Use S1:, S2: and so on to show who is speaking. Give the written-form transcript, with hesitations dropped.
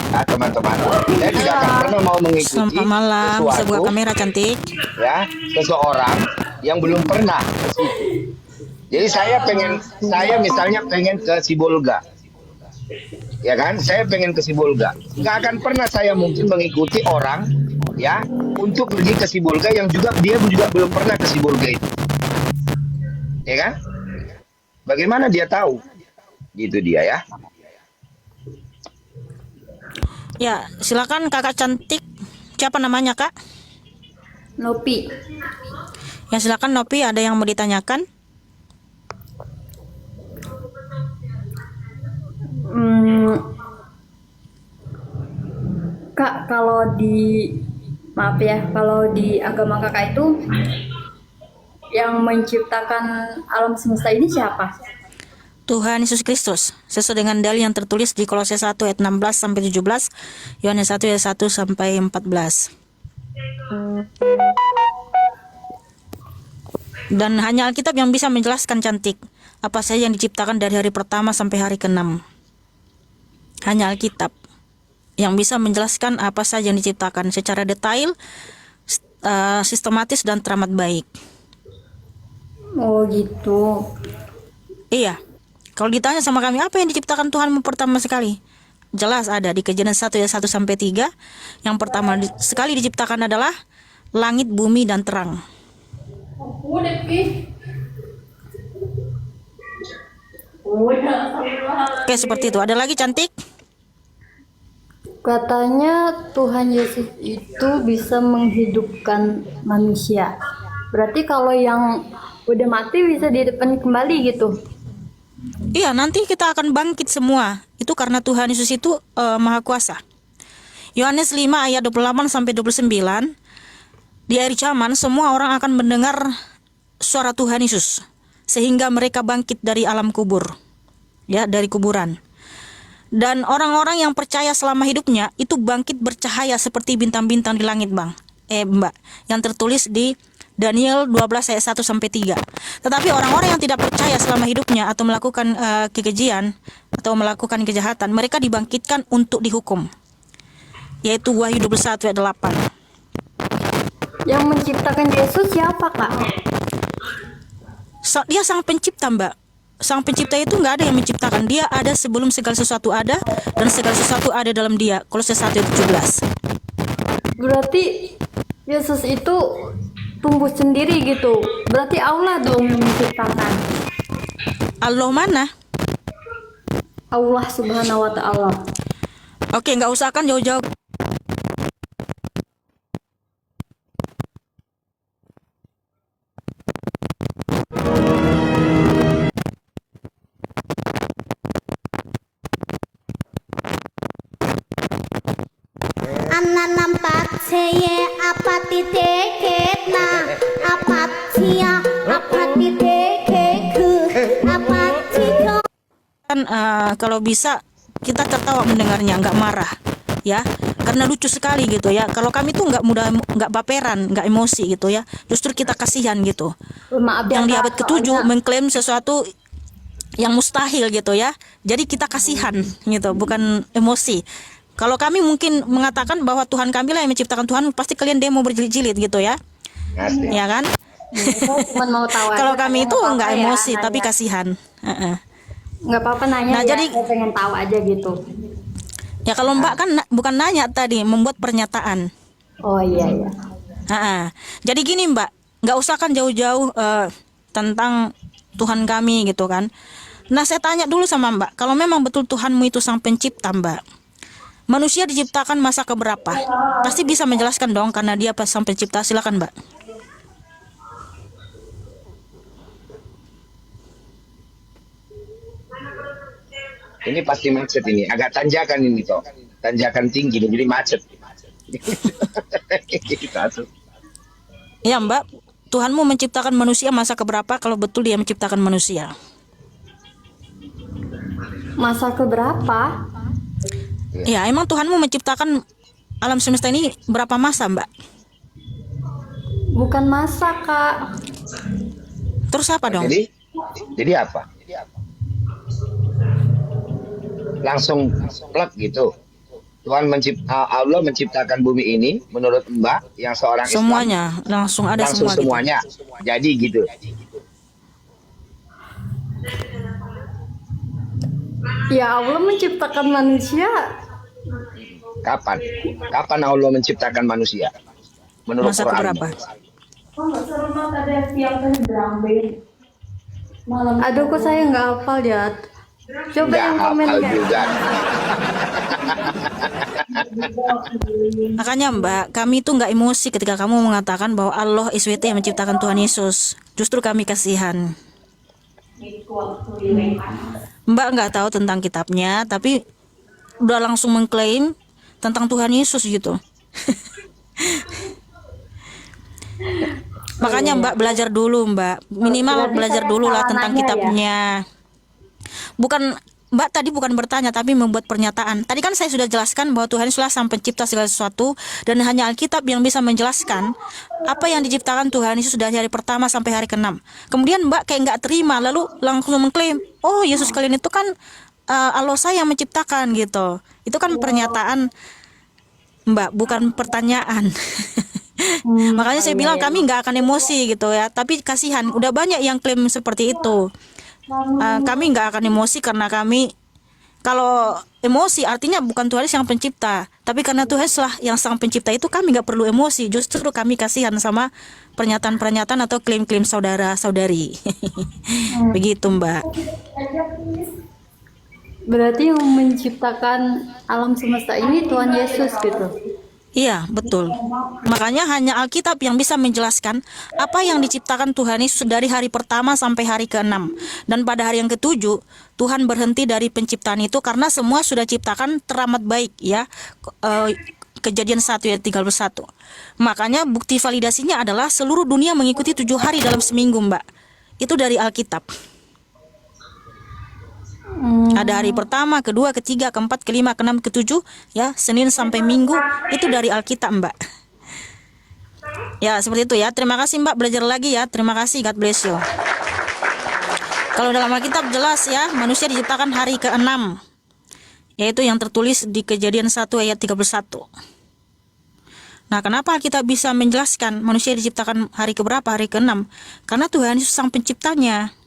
S1: Nah, teman-teman, saya tidak akan pernah mau mengikuti
S2: Selamat malam, sebuah
S1: sesuatu,
S2: kamera cantik.
S1: ya, seseorang yang belum pernah ke situ. Jadi saya misalnya pengen ke Sibolga, ya kan? Saya pengen ke Sibolga. Nggak akan pernah saya mungkin mengikuti orang, ya, untuk pergi ke Sibolga yang dia juga belum pernah ke Sibolga itu, ya kan? Bagaimana dia tahu? Gitu dia ya.
S2: Ya, silakan kakak cantik. Siapa namanya kak?
S3: Nopi.
S2: Ya silakan Nopi, ada yang mau ditanyakan?
S3: Hmm, Kak, kalau di agama kakak itu yang menciptakan alam semesta ini siapa?
S2: Tuhan Yesus Kristus, sesuai dengan dalil yang tertulis di Kolose 1 ayat 16 sampai 17, Yohanes 1 ayat 1 sampai 14. Dan hanya Alkitab yang bisa menjelaskan cantik apa saja yang diciptakan dari hari pertama sampai hari ke-6. Hanya Alkitab yang bisa menjelaskan apa saja yang diciptakan secara detail, sistematis dan teramat baik.
S3: Oh gitu.
S2: Iya. Kalau ditanya sama kami apa yang diciptakan Tuhan pertama sekali? Jelas ada di Kejadian 1 ayat 1 sampai 3. Yang pertama sekali diciptakan adalah langit, bumi dan terang. Oke, seperti itu. Ada lagi cantik?
S3: Katanya Tuhan Yesus itu bisa menghidupkan manusia. Berarti kalau yang udah mati bisa dihidupkan kembali gitu.
S2: Iya, nanti kita akan bangkit semua. Itu karena Tuhan Yesus itu Maha Kuasa. Yohanes 5 ayat 28 sampai 29. Di akhir zaman semua orang akan mendengar suara Tuhan Yesus sehingga mereka bangkit dari alam kubur. Ya, dari kuburan. Dan orang-orang yang percaya selama hidupnya itu bangkit bercahaya seperti bintang-bintang di langit, Mbak. Yang tertulis di Daniel 12 ayat 1 sampai 3. Tetapi orang-orang yang tidak percaya selama hidupnya atau melakukan kekejian atau melakukan kejahatan, mereka dibangkitkan untuk dihukum. Yaitu Wahyu 21 ayat 8.
S3: Yang menciptakan Yesus siapa, Kak?
S2: Dia sang pencipta, Mbak. Sang pencipta itu nggak ada yang menciptakan. Dia ada sebelum segala sesuatu ada, dan segala sesuatu ada dalam dia. Kolose 1 ayat 17.
S3: Berarti Yesus itu tumbuh sendiri gitu. Berarti Allah dong yang menciptakan.
S2: Allah mana?
S3: Allah Subhanahu wa Ta'ala.
S2: Oke, nggak usah kan jauh-jauh.
S4: Anna nampak seye apati teketna apatia apati tekeku apatio.
S2: Kan kalau bisa kita tertawa mendengarnya, nggak marah, ya, karena lucu sekali gitu ya. Kalau kami tuh nggak baperan, nggak emosi gitu ya. Justru kita kasihan gitu.
S3: Maaf ya,
S2: Yang di
S3: Kak,
S2: abad ke-7 mengklaim sesuatu yang mustahil gitu ya. Jadi kita kasihan gitu, bukan emosi. Kalau kami mungkin mengatakan bahwa Tuhan kami lah yang menciptakan Tuhan, pasti kalian demo berjilid-jilid gitu ya.
S1: Asli.
S2: Ya kan?
S3: saya cuma mau tahu aja.
S2: Kalau kami itu
S3: Nggak
S2: nggak
S3: apa-apa ya,
S2: emosi
S3: nanya.
S2: tapi kasihan.
S3: Nggak apa-apa nanya
S2: Nah,
S3: ya,
S2: jadi-
S3: saya pengen tahu aja gitu.
S2: Ya kalau Mbak kan bukan nanya tadi, membuat pernyataan.
S3: Oh iya iya.
S2: Jadi gini Mbak, nggak usah kan jauh-jauh tentang Tuhan kami gitu kan. Nah saya tanya dulu sama Mbak, kalau memang betul Tuhanmu itu sang pencipta Mbak, manusia diciptakan masa keberapa? Pasti bisa menjelaskan dong karena dia pas sang pencipta. Silakan Mbak.
S1: Ini pasti macet ini. Agak tanjakan ini toh. Tanjakan tinggi jadi macet. Kita tuh.
S2: Ya Mbak, Tuhanmu menciptakan manusia masa keberapa kalau betul dia menciptakan manusia?
S3: Masa keberapa?
S2: Ya emang Tuhanmu menciptakan alam semesta ini berapa masa Mbak?
S3: Bukan masa, Kak.
S2: Terus apa dong?
S1: Jadi apa? Langsung plek gitu. Allah menciptakan bumi ini menurut Mbak yang seorang Islam
S2: Semuanya langsung ada
S1: langsung
S2: semua gitu.
S1: semuanya. Jadi gitu.
S3: Ya Allah menciptakan manusia.
S1: Kapan? Kapan Allah menciptakan manusia? Menurut
S2: Masa
S1: Quran.
S2: keberapa?
S3: Aduh, kok saya nggak hafal ya. Coba
S1: Nggak
S3: yang komen
S1: hafal
S3: ya.
S1: juga.
S2: Makanya Mbak, kami tuh nggak emosi ketika kamu mengatakan bahwa Allah SWT yang menciptakan Tuhan Yesus. Justru kami kasihan. Mbak nggak tahu tentang kitabnya, tapi udah langsung mengklaim tentang Tuhan Yesus gitu. Makanya Mbak belajar dulu Mbak, minimal
S3: Berarti
S2: belajar
S3: saya
S2: dulu lah
S3: salah
S2: tentang
S3: nanya ya?
S2: kitabnya. Bukan Mbak tadi bukan bertanya tapi membuat pernyataan. Tadi kan saya sudah jelaskan bahwa Tuhan Yesuslah sang pencipta segala sesuatu dan hanya Alkitab yang bisa menjelaskan apa yang diciptakan Tuhan Yesus dari hari pertama sampai hari ke-6. Kemudian Mbak kayak nggak terima lalu langsung mengklaim, "Oh, Yesus kalian itu kan Allah saya yang menciptakan," gitu. Itu kan pernyataan Mbak, bukan pertanyaan. Makanya saya bilang kami nggak akan emosi gitu ya. Tapi kasihan, udah banyak yang klaim seperti itu. Kami nggak akan emosi karena kami, kalau emosi artinya bukan Tuhan yang pencipta, tapi karena Tuhan lah yang sang pencipta itu kami nggak perlu emosi. Justru kami kasihan sama pernyataan-pernyataan atau klaim-klaim saudara-saudari. Begitu Mbak.
S3: Berarti yang menciptakan alam semesta ini Tuhan Yesus gitu.
S2: Iya, betul. Makanya hanya Alkitab yang bisa menjelaskan apa yang diciptakan Tuhan Yesus dari hari pertama sampai hari ke-6. Dan pada hari yang ke-7, Tuhan berhenti dari penciptaan itu karena semua sudah ciptakan teramat baik ya. Kejadian 1 ayat 31. Makanya bukti validasinya adalah seluruh dunia mengikuti 7 hari dalam seminggu, Mbak. Itu dari Alkitab. Ada hari pertama, kedua, ketiga, keempat, kelima, keenam, ketujuh, ya, Senin sampai Minggu itu dari Alkitab, Mbak. Ya, seperti itu ya. Terima kasih Mbak, belajar lagi ya. Terima kasih, God bless you. Kalau dalam Alkitab jelas ya, manusia diciptakan hari ke-6. Yaitu yang tertulis di Kejadian 1 ayat 31. Nah, kenapa kita bisa menjelaskan manusia diciptakan hari keberapa? Hari ke-6. Karena Tuhan Yesus sang penciptanya.